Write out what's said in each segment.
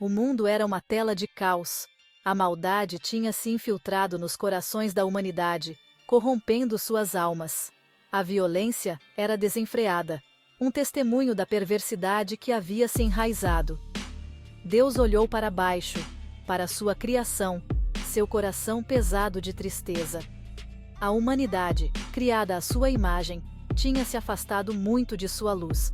O mundo era uma tela de caos. A maldade tinha se infiltrado nos corações da humanidade, corrompendo suas almas. A violência era desenfreada, um testemunho da perversidade que havia se enraizado. Deus olhou para baixo, para sua criação, seu coração pesado de tristeza. A humanidade, criada à sua imagem, tinha se afastado muito de sua luz.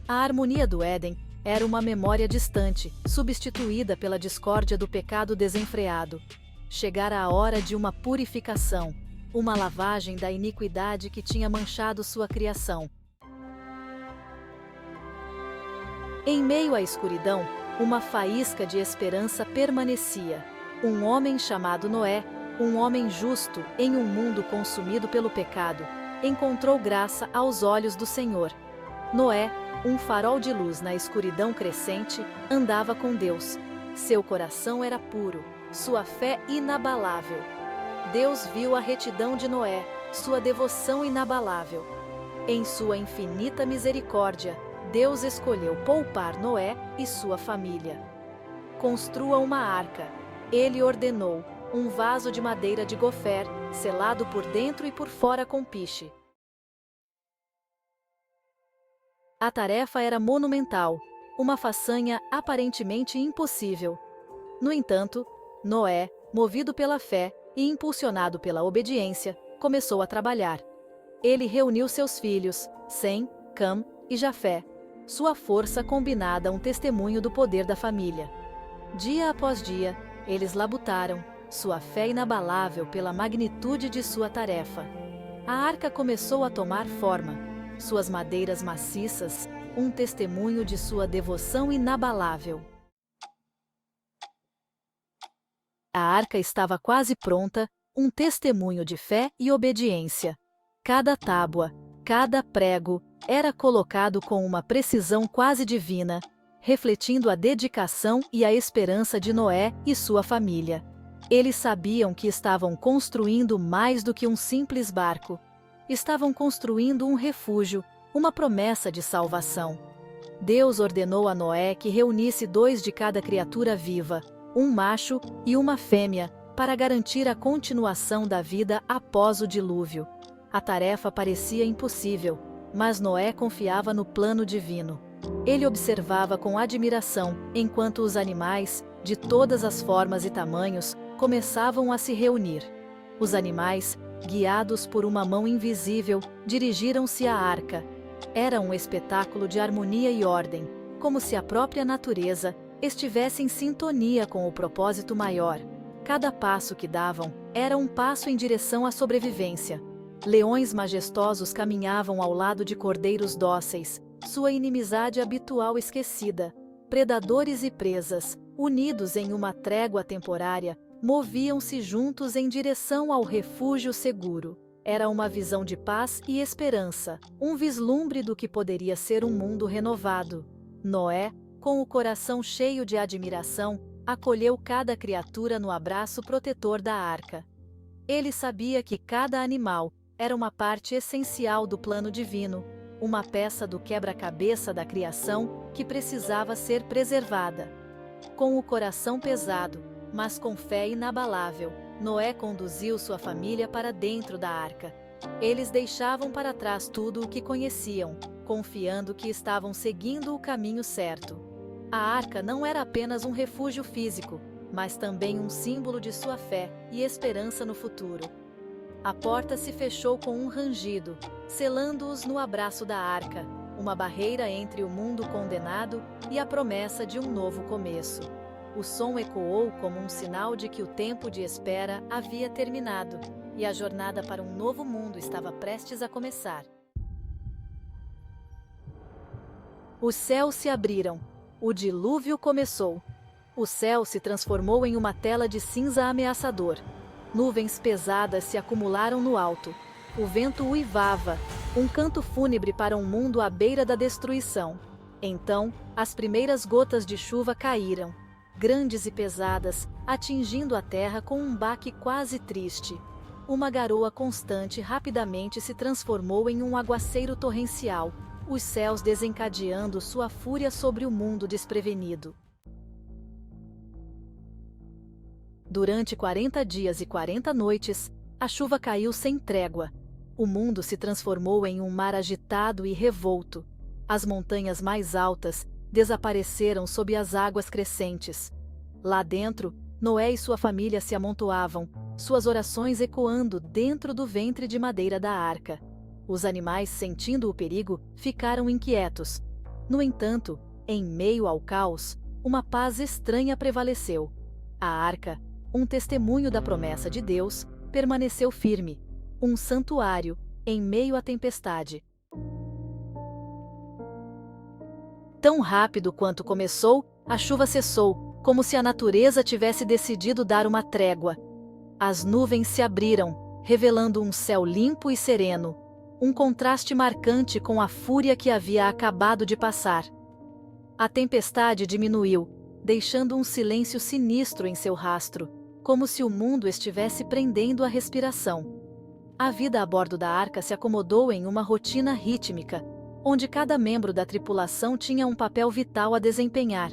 A harmonia do Éden era uma memória distante, substituída pela discórdia do pecado desenfreado. Chegara a hora de uma purificação, uma lavagem da iniquidade que tinha manchado sua criação. Em meio à escuridão, uma faísca de esperança permanecia. Um homem chamado Noé, um homem justo em um mundo consumido pelo pecado, encontrou graça aos olhos do Senhor. Noé, um farol de luz na escuridão crescente, andava com Deus. Seu coração era puro, sua fé inabalável. Deus viu a retidão de Noé, sua devoção inabalável. Em sua infinita misericórdia, Deus escolheu poupar Noé e sua família. Construa uma arca. Ele ordenou, um vaso de madeira de gofer, selado por dentro e por fora com piche. A tarefa era monumental, uma façanha aparentemente impossível. No entanto, Noé, movido pela fé e impulsionado pela obediência, começou a trabalhar. Ele reuniu seus filhos, Sem, Cam e Jafé. Sua força combinada um testemunho do poder da família. Dia após dia, eles labutaram, sua fé inabalável pela magnitude de sua tarefa. A arca começou a tomar forma, suas madeiras maciças, um testemunho de sua devoção inabalável. A arca estava quase pronta, um testemunho de fé e obediência. Cada tábua, cada prego, era colocado com uma precisão quase divina, refletindo a dedicação e a esperança de Noé e sua família. Eles sabiam que estavam construindo mais do que um simples barco. Estavam construindo um refúgio, uma promessa de salvação. Deus ordenou a Noé que reunisse 2 de cada criatura viva, um macho e uma fêmea, para garantir a continuação da vida após o dilúvio. A tarefa parecia impossível, mas Noé confiava no plano divino. Ele observava com admiração, enquanto os animais, de todas as formas e tamanhos, começavam a se reunir. Os animais, guiados por uma mão invisível, dirigiram-se à arca. Era um espetáculo de harmonia e ordem, como se a própria natureza estivesse em sintonia com o propósito maior. Cada passo que davam era um passo em direção à sobrevivência. Leões majestosos caminhavam ao lado de cordeiros dóceis, sua inimizade habitual esquecida. Predadores e presas, unidos em uma trégua temporária, moviam-se juntos em direção ao refúgio seguro. Era uma visão de paz e esperança, um vislumbre do que poderia ser um mundo renovado. Noé, com o coração cheio de admiração, acolheu cada criatura no abraço protetor da arca. Ele sabia que cada animal era uma parte essencial do plano divino, uma peça do quebra-cabeça da criação que precisava ser preservada. Com o coração pesado, mas com fé inabalável, Noé conduziu sua família para dentro da arca. Eles deixavam para trás tudo o que conheciam, confiando que estavam seguindo o caminho certo. A arca não era apenas um refúgio físico, mas também um símbolo de sua fé e esperança no futuro. A porta se fechou com um rangido, selando-os no abraço da arca, uma barreira entre o mundo condenado e a promessa de um novo começo. O som ecoou como um sinal de que o tempo de espera havia terminado, e a jornada para um novo mundo estava prestes a começar. Os céus se abriram. O dilúvio começou. O céu se transformou em uma tela de cinza ameaçador. Nuvens pesadas se acumularam no alto. O vento uivava, um canto fúnebre para um mundo à beira da destruição. Então, as primeiras gotas de chuva caíram, grandes e pesadas, atingindo a terra com um baque quase triste. Uma garoa constante rapidamente se transformou em um aguaceiro torrencial, os céus desencadeando sua fúria sobre o mundo desprevenido. Durante 40 dias e 40 noites, a chuva caiu sem trégua. O mundo se transformou em um mar agitado e revolto. As montanhas mais altas desapareceram sob as águas crescentes. Lá dentro, Noé e sua família se amontoavam, suas orações ecoando dentro do ventre de madeira da arca. Os animais, sentindo o perigo, ficaram inquietos. No entanto, em meio ao caos, uma paz estranha prevaleceu. A arca, um testemunho da promessa de Deus, permaneceu firme, um santuário em meio à tempestade. Tão rápido quanto começou, a chuva cessou, como se a natureza tivesse decidido dar uma trégua. As nuvens se abriram, revelando um céu limpo e sereno, um contraste marcante com a fúria que havia acabado de passar. A tempestade diminuiu, deixando um silêncio sinistro em seu rastro, como se o mundo estivesse prendendo a respiração. A vida a bordo da arca se acomodou em uma rotina rítmica, onde cada membro da tripulação tinha um papel vital a desempenhar.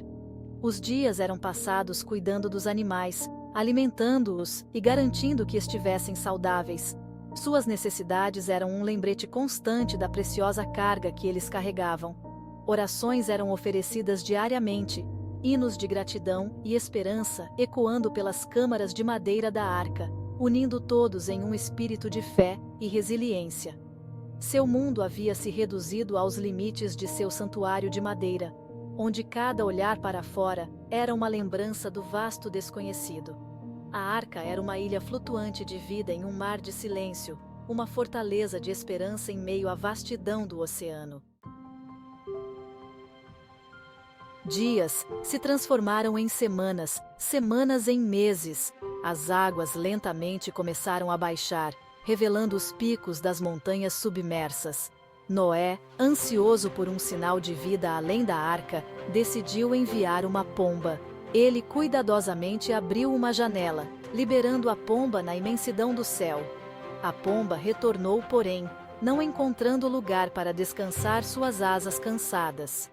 Os dias eram passados cuidando dos animais, alimentando-os e garantindo que estivessem saudáveis. Suas necessidades eram um lembrete constante da preciosa carga que eles carregavam. Orações eram oferecidas diariamente, hinos de gratidão e esperança ecoando pelas câmaras de madeira da arca, unindo todos em um espírito de fé e resiliência. Seu mundo havia se reduzido aos limites de seu santuário de madeira, onde cada olhar para fora era uma lembrança do vasto desconhecido. A arca era uma ilha flutuante de vida em um mar de silêncio, uma fortaleza de esperança em meio à vastidão do oceano. Dias se transformaram em semanas, semanas em meses. As águas lentamente começaram a baixar, revelando os picos das montanhas submersas. Noé, ansioso por um sinal de vida além da arca, decidiu enviar uma pomba. Ele cuidadosamente abriu uma janela, liberando a pomba na imensidão do céu. A pomba retornou, porém, não encontrando lugar para descansar suas asas cansadas.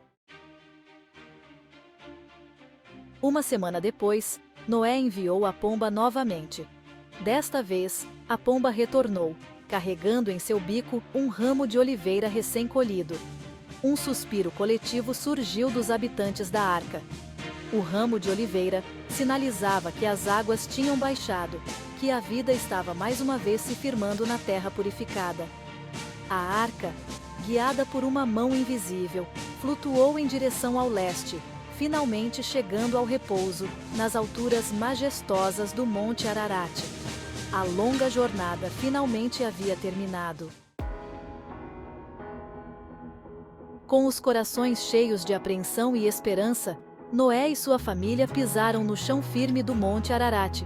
Uma semana depois, Noé enviou a pomba novamente. Desta vez, a pomba retornou, carregando em seu bico um ramo de oliveira recém-colhido. Um suspiro coletivo surgiu dos habitantes da arca. O ramo de oliveira sinalizava que as águas tinham baixado, que a vida estava mais uma vez se firmando na terra purificada. A arca, guiada por uma mão invisível, flutuou em direção ao leste, finalmente chegando ao repouso, nas alturas majestosas do Monte Ararat. A longa jornada finalmente havia terminado. Com os corações cheios de apreensão e esperança, Noé e sua família pisaram no chão firme do Monte Ararat.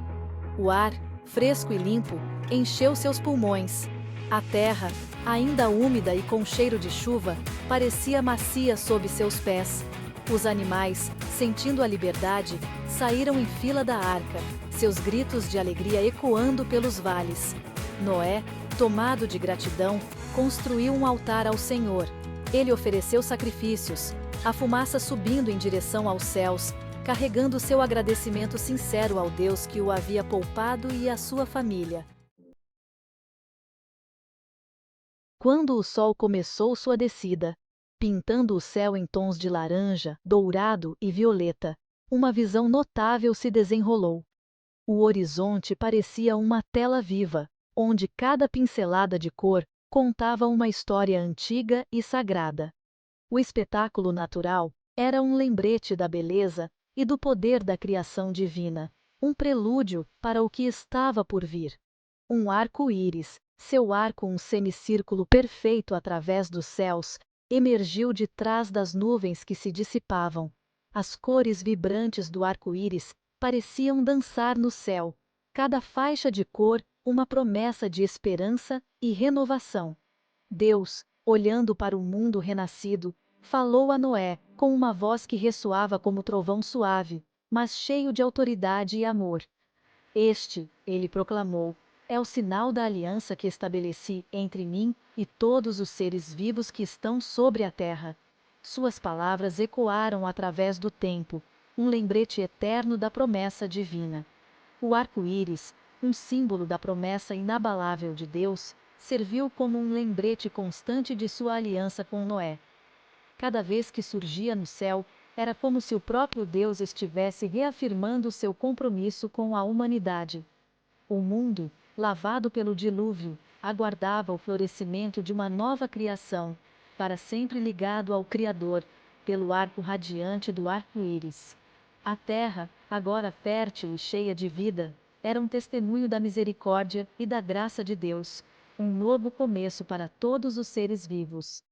O ar, fresco e limpo, encheu seus pulmões. A terra, ainda úmida e com cheiro de chuva, parecia macia sob seus pés. Os animais, sentindo a liberdade, saíram em fila da arca, seus gritos de alegria ecoando pelos vales. Noé, tomado de gratidão, construiu um altar ao Senhor. Ele ofereceu sacrifícios, a fumaça subindo em direção aos céus, carregando seu agradecimento sincero ao Deus que o havia poupado e à sua família. Quando o sol começou sua descida, pintando o céu em tons de laranja, dourado e violeta, uma visão notável se desenrolou. O horizonte parecia uma tela viva, onde cada pincelada de cor contava uma história antiga e sagrada. O espetáculo natural era um lembrete da beleza e do poder da criação divina, um prelúdio para o que estava por vir. Um arco-íris, seu arco um semicírculo perfeito através dos céus, emergiu de trás das nuvens que se dissipavam. As cores vibrantes do arco-íris pareciam dançar no céu, cada faixa de cor uma promessa de esperança e renovação. Deus, olhando para o mundo renascido, falou a Noé com uma voz que ressoava como trovão suave, mas cheio de autoridade e amor. Este, ele proclamou, é o sinal da aliança que estabeleci entre mim e todos os seres vivos que estão sobre a terra. Suas palavras ecoaram através do tempo, um lembrete eterno da promessa divina. O arco-íris, um símbolo da promessa inabalável de Deus, serviu como um lembrete constante de sua aliança com Noé. Cada vez que surgia no céu, era como se o próprio Deus estivesse reafirmando seu compromisso com a humanidade. O mundo, lavado pelo dilúvio, aguardava o florescimento de uma nova criação, para sempre ligado ao Criador, pelo arco radiante do arco-íris. A terra, agora fértil e cheia de vida, era um testemunho da misericórdia e da graça de Deus, um novo começo para todos os seres vivos.